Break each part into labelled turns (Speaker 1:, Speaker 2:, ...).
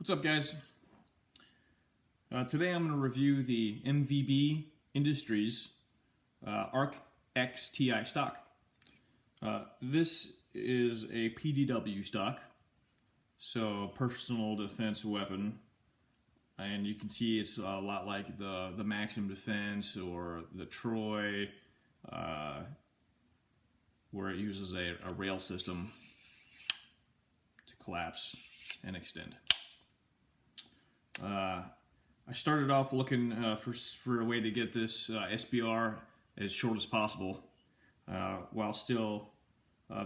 Speaker 1: What's up, guys? Today I'm going to review the MVB Industries ARC-Xti stock. This is a PDW stock, so personal defense weapon, and you can see it's a lot like the Maximum Defense or the Troy, where it uses a rail system to collapse and extend. I started off looking for a way to get this SBR as short as possible while still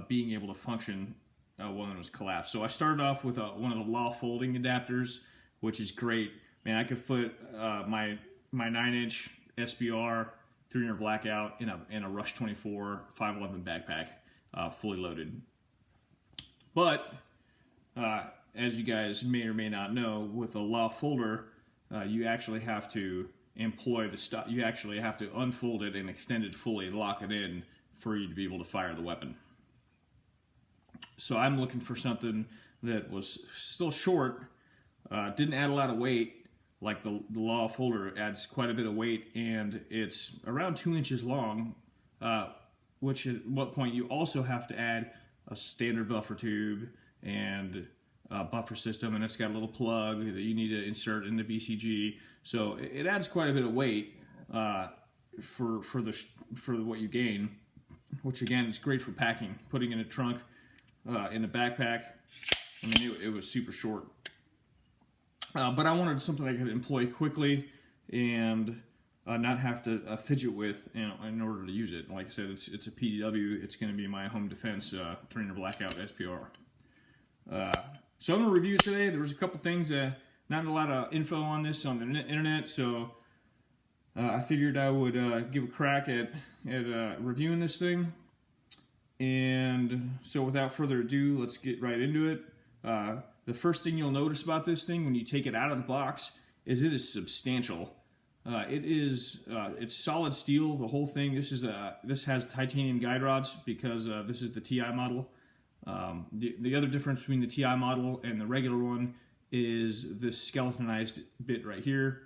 Speaker 1: being able to function when it was collapsed. So I started off with one of the law folding adapters, which is great. Man, I could put my 9-inch SBR 300 blackout in a Rush 24 511 backpack, fully loaded. But as you guys may or may not know, with a law folder, you actually have to employ the stock. You actually have to unfold it and extend it fully, lock it in for you to be able to fire the weapon. So I'm looking for something that was still short, didn't add a lot of weight. Like the law folder adds quite a bit of weight, and it's around 2 inches long, which at what point you also have to add a standard buffer tube and buffer system, and it's got a little plug that you need to insert in the BCG. So it adds quite a bit of weight for what you gain, which again is great for packing, putting in a trunk, in a backpack. I mean, it was super short, but I wanted something I could employ quickly and not have to fidget with in order to use it. Like I said, it's a PDW. It's going to be my home defense 300 blackout SPR. So I'm going to review it today. There was a couple things, not a lot of info on this on the internet, so I figured I would give a crack at reviewing this thing. And so without further ado, let's get right into it. The first thing you'll notice about this thing when you take it out of the box is it is substantial. It's solid steel, the whole thing. This has titanium guide rods because this is the TI model. The other difference between the TI model and the regular one is this skeletonized bit right here.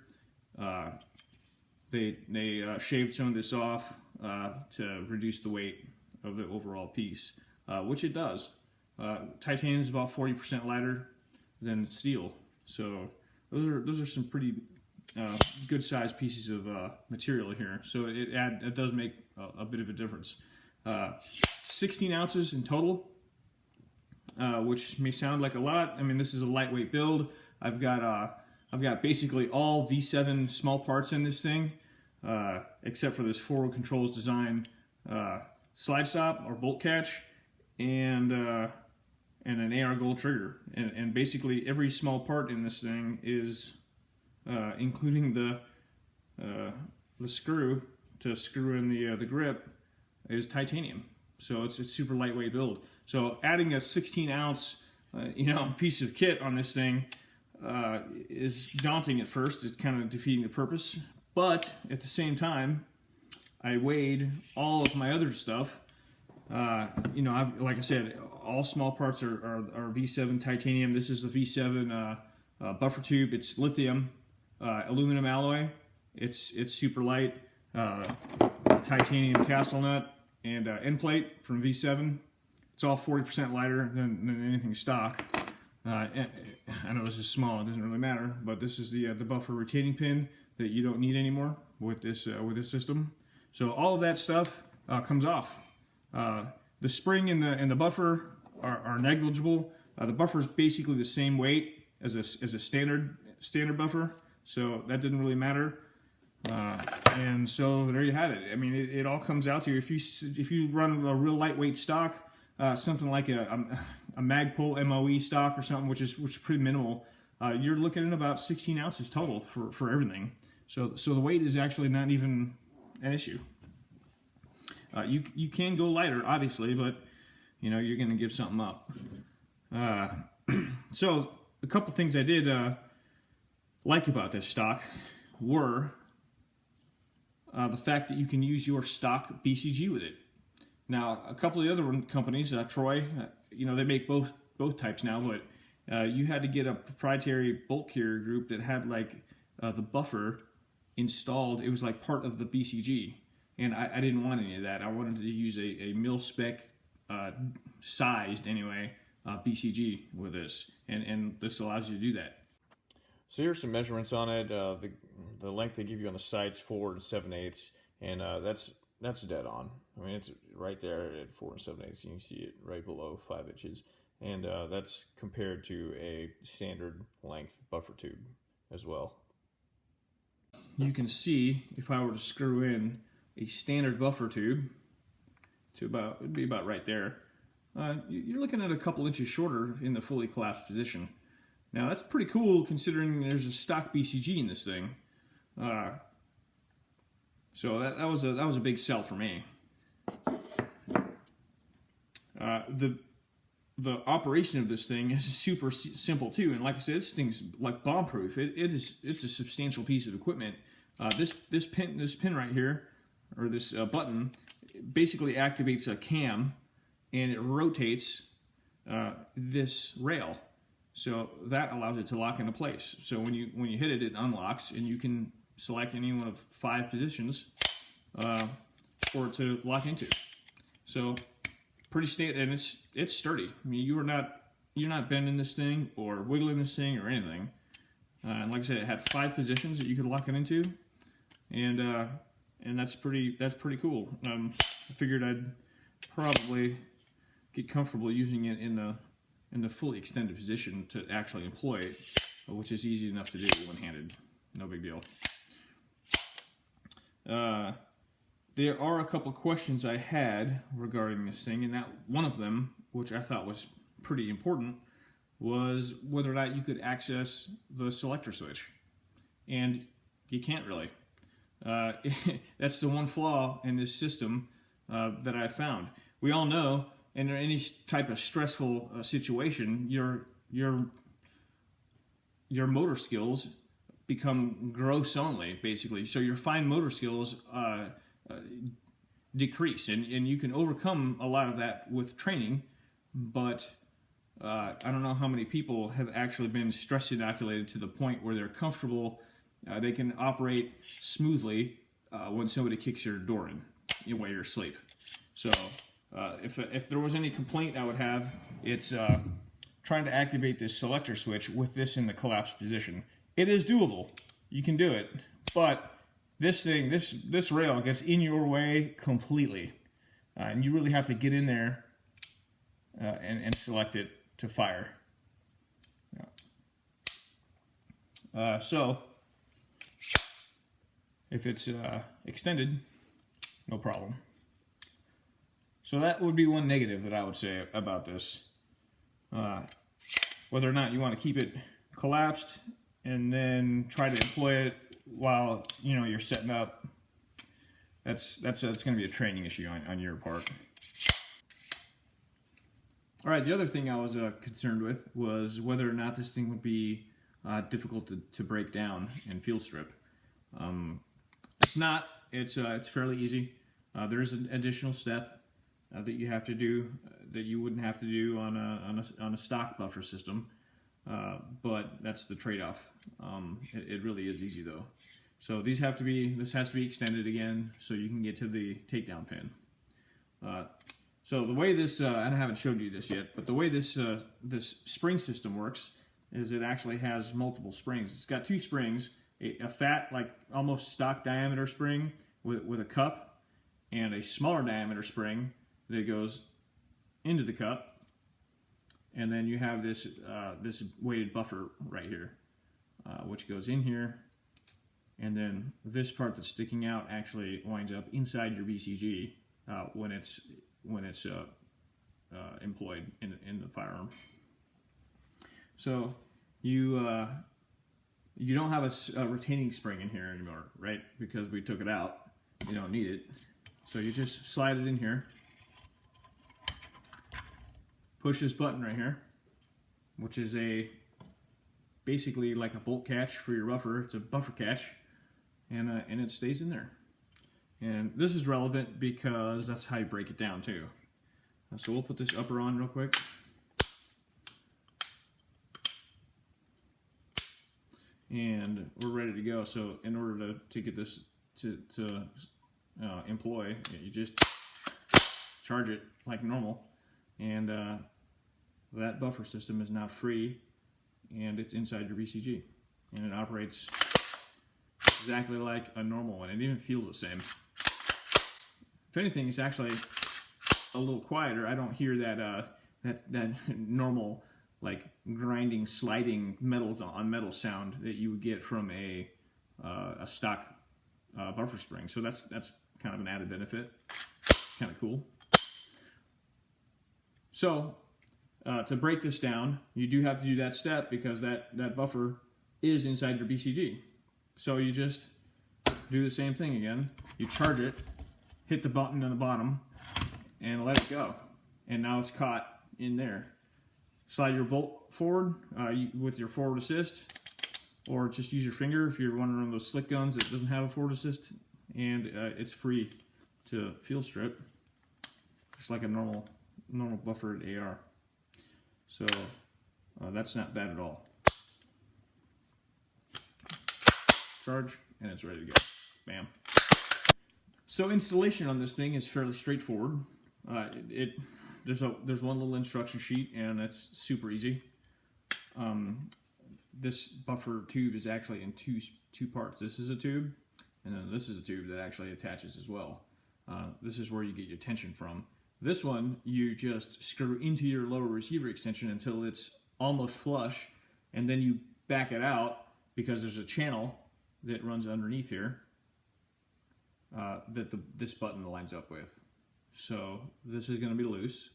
Speaker 1: They shaved some of this off to reduce the weight of the overall piece, which it does. Titanium is about 40% lighter than steel, so those are some pretty good sized pieces of material here. So it does make a bit of a difference. 16 ounces in total. Which may sound like a lot. I mean, this is a lightweight build. I've got basically all V7 small parts in this thing, except for this forward controls design slide stop or bolt catch, and an AR gold trigger. And basically every small part in this thing is, including the screw to screw in the grip, is titanium. So it's a super lightweight build. So adding a 16 ounce, piece of kit on this thing is daunting at first. It's kind of defeating the purpose. But at the same time, I weighed all of my other stuff. Like I said, all small parts are V7 titanium. This is the V7 buffer tube. It's lithium, aluminum alloy. It's super light. Titanium castle nut and end plate from V7. It's all 40% lighter than anything stock. I know this is small; it doesn't really matter. But this is the buffer retaining pin that you don't need anymore with this system. So all of that stuff comes off. The spring and the buffer are negligible. The buffer is basically the same weight as a standard buffer, so that didn't really matter. And so there you have it. I mean, it all comes out to if you run a real lightweight stock. Something like a Magpul MOE stock or something, which is pretty minimal, you're looking at about 16 ounces total for everything. So the weight is actually not even an issue. You can go lighter, obviously, but you're going to give something up. So a couple things I did like about this stock were the fact that you can use your stock BCG with it. Now, a couple of the other companies, Troy, they make both types now, but you had to get a proprietary bolt carrier group that had like the buffer installed. It was like part of the BCG, and I didn't want any of that. I wanted to use a mil spec sized anyway BCG with this, and this allows you to do that. So here's some measurements on it. The length they give you on the sights, 4 7/8, and that's dead on. I mean, it's right there at 4 7/8. You can see it right below 5 inches, and that's compared to a standard length buffer tube as well. You can see if I were to screw in a standard buffer tube to it'd be about right there. You're looking at a couple inches shorter in the fully collapsed position. Now that's pretty cool considering there's a stock BCG in this thing. So that was a big sell for me. The operation of this thing is super simple too, and like I said, this thing's like bomb proof. It's a substantial piece of equipment. This pin right here, or this button, basically activates a cam, and it rotates this rail. So that allows it to lock into place. So when you hit it, it unlocks, and you can select any one of 5 positions for it to lock into. So pretty standard, and it's sturdy. I mean, you're not bending this thing or wiggling this thing or anything. And like I said, it had 5 positions that you could lock it into, and that's pretty cool. I figured I'd probably get comfortable using it in the fully extended position to actually employ it, which is easy enough to do one-handed. No big deal. There are a couple questions I had regarding this thing, and that one of them, which I thought was pretty important, was whether or not you could access the selector switch. And you can't really. That's the one flaw in this system that I found. We all know, in any type of stressful situation, your motor skills become gross only, basically. So your fine motor skills decrease, and you can overcome a lot of that with training, but I don't know how many people have actually been stress inoculated to the point where they're comfortable, they can operate smoothly when somebody kicks your door in while you're asleep. So if there was any complaint I would have, it's trying to activate this selector switch with this in the collapsed position. It is doable. You can do it, but this rail gets in your way completely, and you really have to get in there and select it to fire. So if it's extended, no problem. So that would be one negative that I would say about this. Whether or not you want to keep it collapsed and then try to employ it while you're setting up, that's going to be a training issue on your part. All right, the other thing I was concerned with was whether or not this thing would be difficult to break down and field strip. It's not. It's fairly easy. There's an additional step that you have to do that you wouldn't have to do on a stock buffer system, but that's the trade-off. It really is easy though. So this has to be extended again so you can get to the takedown pin. So the way this, I haven't showed you this yet, but the way this spring system works is it actually has multiple springs. It's got 2 springs, a fat, like almost stock diameter spring with a cup, and a smaller diameter spring that goes into the cup, and then you have this weighted buffer right here, which goes in here, and then this part that's sticking out actually winds up inside your BCG when it's employed in the firearm. So you don't have a retaining spring in here anymore, right? Because we took it out. You don't need it. So you just slide it in here. Push this button right here, which is basically like a bolt catch for your buffer. It's a buffer catch, and it stays in there. And this is relevant because that's how you break it down too. So we'll put this upper on real quick. and we're ready to go. So in order to get this to employ, you just charge it like normal, and that buffer system is now free, and it's inside your BCG, and it operates exactly like a normal one. It even feels the same. If anything, it's actually a little quieter. I don't hear that normal, like, grinding, sliding metal on metal sound that you would get from a stock buffer spring. So that's kind of an added benefit. Kind of cool. So to break this down, you do have to do that step because that buffer is inside your BCG. So you just do the same thing again. You charge it, hit the button on the bottom, and let it go. And now it's caught in there. Slide your bolt forward with your forward assist, or just use your finger if you're one of those slick guns that doesn't have a forward assist, and it's free to field strip, just like a normal buffered AR. So that's not bad at all. Charge, and it's ready to go. Bam. So installation on this thing is fairly straightforward. There's one little instruction sheet, and it's super easy. This buffer tube is actually in two parts. This is a tube, and then this is a tube that actually attaches as well. This is where you get your tension from. This one you just screw into your lower receiver extension until it's almost flush, and then you back it out because there's a channel that runs underneath here that this button lines up with. So this is going to be loose.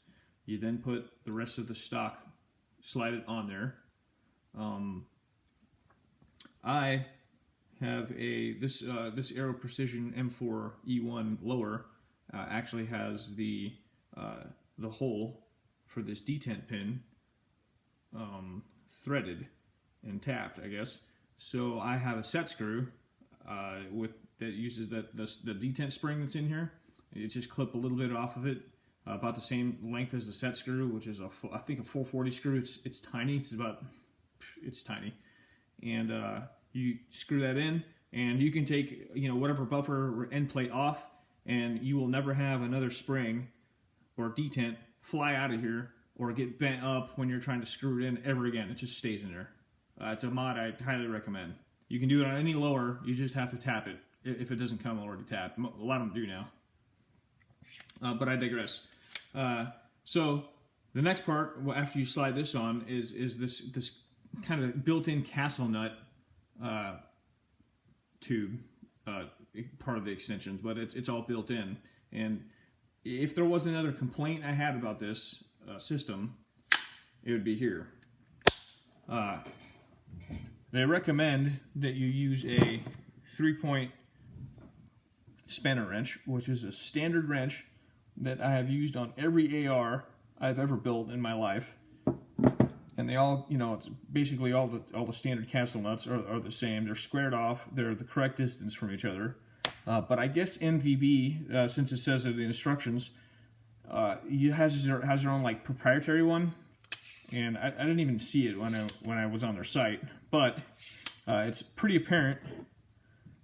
Speaker 1: You then put the rest of the stock, slide it on there. I have this Aero Precision M4E1 lower actually has the hole for this detent pin threaded and tapped, I guess. So I have a set screw that uses the detent spring that's in here. You just clip a little bit off of it, about the same length as the set screw, which is I think a 440 screw. It's tiny. It's tiny, and you screw that in, and you can take whatever buffer or end plate off, and you will never have another spring or detent fly out of here or get bent up when you're trying to screw it in ever again. It just stays in there. It's a mod I highly recommend. You can do it on any lower. You just have to tap it if it doesn't come already tapped. A lot of them do now. But I digress. So the next part, after you slide this on, is this kind of built-in castle nut tube, part of the extensions, but it's all built in. And if there was another complaint I had about this system, it would be here. They recommend that you use a 3-point spanner wrench, which is a standard wrench that I have used on every AR I've ever built in my life. And they all, it's basically all the standard castle nuts are the same. They're squared off. They're the correct distance from each other. But I guess MVB, since it says in the instructions, has their own like proprietary one. And I didn't even see it when I was on their site, but it's pretty apparent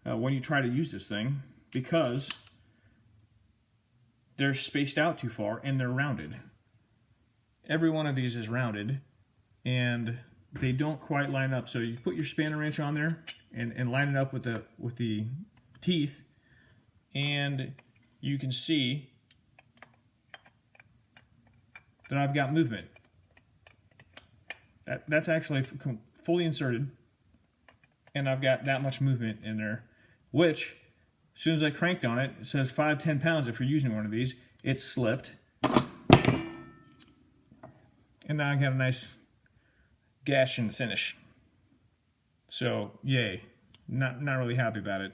Speaker 1: when you try to use this thing, because they're spaced out too far and they're rounded. Every one of these is rounded, and they don't quite line up. So you put your spanner wrench on there and line it up with the teeth, and you can see that I've got movement. That's actually fully inserted, and I've got that much movement in there, which, as soon as I cranked on it, it says 5-10 pounds if you're using one of these. It's slipped, and now I got a nice gash in the finish. So, yay. Not really happy about it.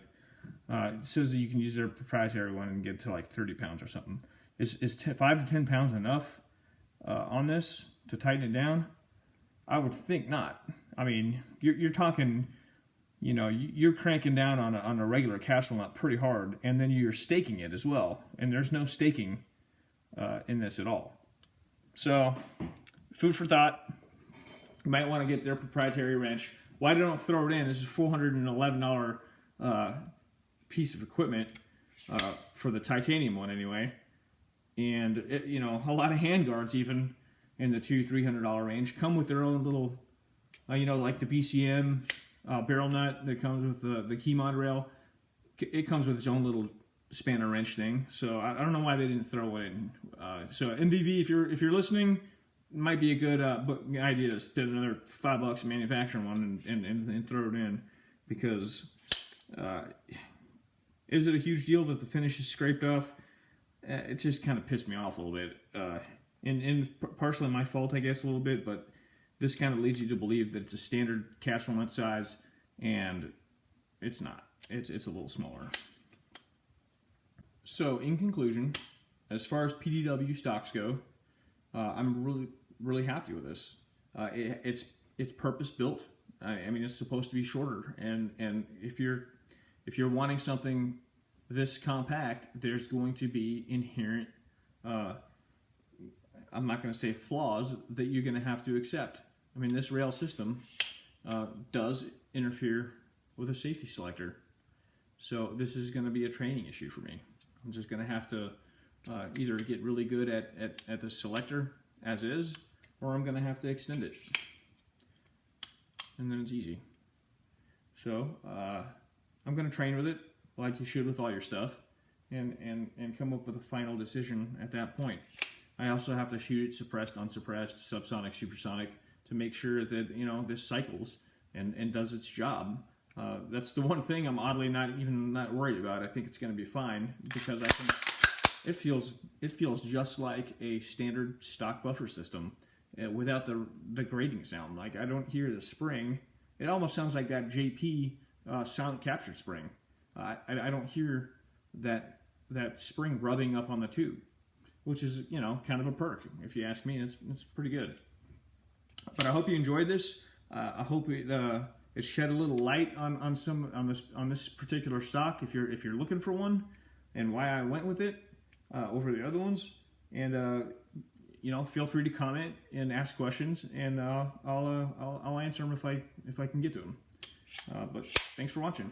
Speaker 1: It says that you can use their proprietary one and get to like 30 pounds or something. Is 5 to 10 pounds enough on this to tighten it down? I would think not. I mean, you're talking, you're cranking down on a regular castle nut pretty hard, and then you're staking it as well. And there's no staking in this at all. So, food for thought. You might want to get their proprietary wrench. why they don't throw it in. This is $411 piece of equipment for the titanium one anyway. And, you know, a lot of handguards even in the $200-300 range come with their own little, you know, like the BCM barrel nut that comes with the key mod rail. It comes with its own little spanner wrench thing. So I don't know why they didn't throw it in. So MVB, if you're listening, it might be a good idea to spend another $5 and manufacture one and throw it in, because is it a huge deal that the finish is scraped off? It just kind of pissed me off a little bit. And partially my fault, I guess, a little bit, but this kind of leads you to believe that it's a standard capsule nut size, and it's not. It's a little smaller. So, in conclusion, as far as PDW stocks go, I'm really happy with this. It's purpose built. I mean, it's supposed to be shorter, and if you're wanting something this compact, there's going to be inherent, I'm not going to say flaws, that you're going to have to accept. I mean, this rail system does interfere with a safety selector. So this is going to be a training issue for me. I'm just going to have to either get really good at the selector as is, or I'm going to have to extend it. And then it's easy. So I'm going to train with it like you should with all your stuff, and come up with a final decision at that point. I also have to shoot it suppressed, unsuppressed, subsonic, supersonic, to make sure that, you know, this cycles and does its job. That's the one thing I'm oddly not worried about. I think it's going to be fine, because it feels just like a standard stock buffer system without the grating sound. Like, I don't hear the spring. It almost sounds like that JP sound capture spring. I don't hear that spring rubbing up on the tube, which is, you know, kind of a perk. If you ask me, it's pretty good. But I hope you enjoyed this. I hope it shed a little light on this particular stock, if you're looking for one, and why I went with it over the other ones. And you know, feel free to comment and ask questions, and I'll answer them if I can get to them. But thanks for watching.